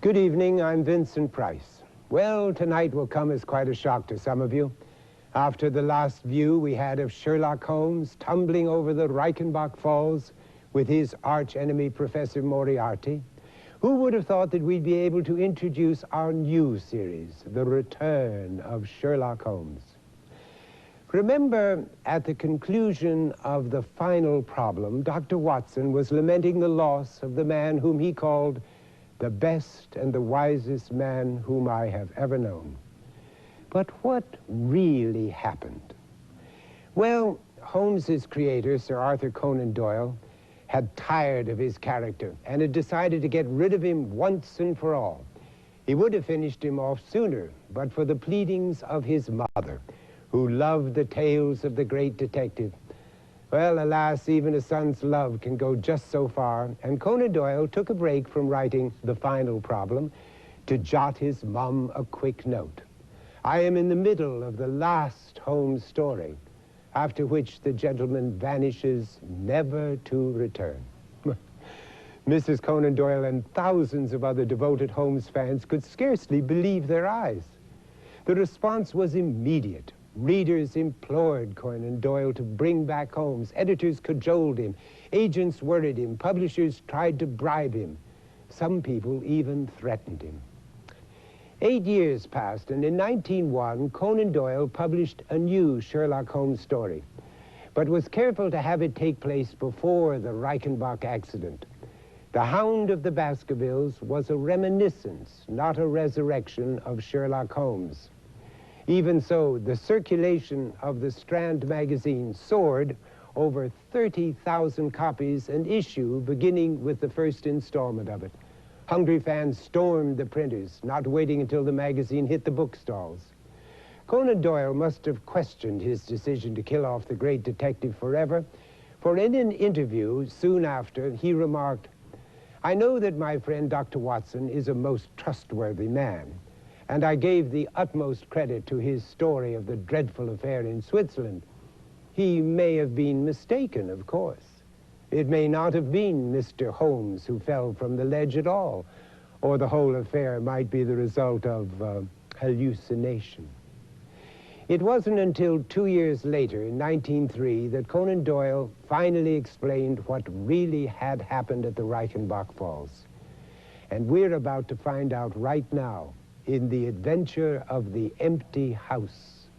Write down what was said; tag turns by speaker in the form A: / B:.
A: Good evening, I'm Vincent Price. Well, tonight will come as quite a shock to some of you. After the last view we had of Sherlock Holmes tumbling over the Reichenbach Falls with his arch-enemy Professor Moriarty, who would have thought that we'd be able to introduce our new series, The Return of Sherlock Holmes? Remember, at the conclusion of the final problem, Dr. Watson was lamenting the loss of the man whom he called the best and the wisest man whom I have ever known. But what really happened? Well, Holmes's creator, Sir Arthur Conan Doyle, had tired of his character and had decided to get rid of him once and for all. He would have finished him off sooner, but for the pleadings of his mother, who loved the tales of the great detective. Well, alas, even a son's love can go just so far, and Conan Doyle took a break from writing the final problem to jot his mum a quick note. I am in the middle of the last Holmes story, after which the gentleman vanishes never to return. Mrs. Conan Doyle and thousands of other devoted Holmes fans could scarcely believe their eyes. The response was immediate. Readers implored Conan Doyle to bring back Holmes. Editors cajoled him. Agents worried him. Publishers tried to bribe him. Some people even threatened him. 8 years passed, and in 1901, Conan Doyle published a new Sherlock Holmes story, but was careful to have it take place before the Reichenbach accident. The Hound of the Baskervilles was a reminiscence, not a resurrection of Sherlock Holmes. Even so, the circulation of the Strand magazine soared over 30,000 copies an issue, beginning with the first installment of it. Hungry fans stormed the printers, not waiting until the magazine hit the bookstores. Conan Doyle must have questioned his decision to kill off the great detective forever, for in an interview soon after, he remarked, "I know that my friend Dr. Watson is a most trustworthy man, and I gave the utmost credit to his story of the dreadful affair in Switzerland. He may have been mistaken, of course. It may not have been Mr. Holmes who fell from the ledge at all, or the whole affair might be the result of hallucination." It wasn't until 2 years later, in 1903, that Conan Doyle finally explained what really had happened at the Reichenbach Falls. And we're about to find out right now in The Adventure of the Empty House.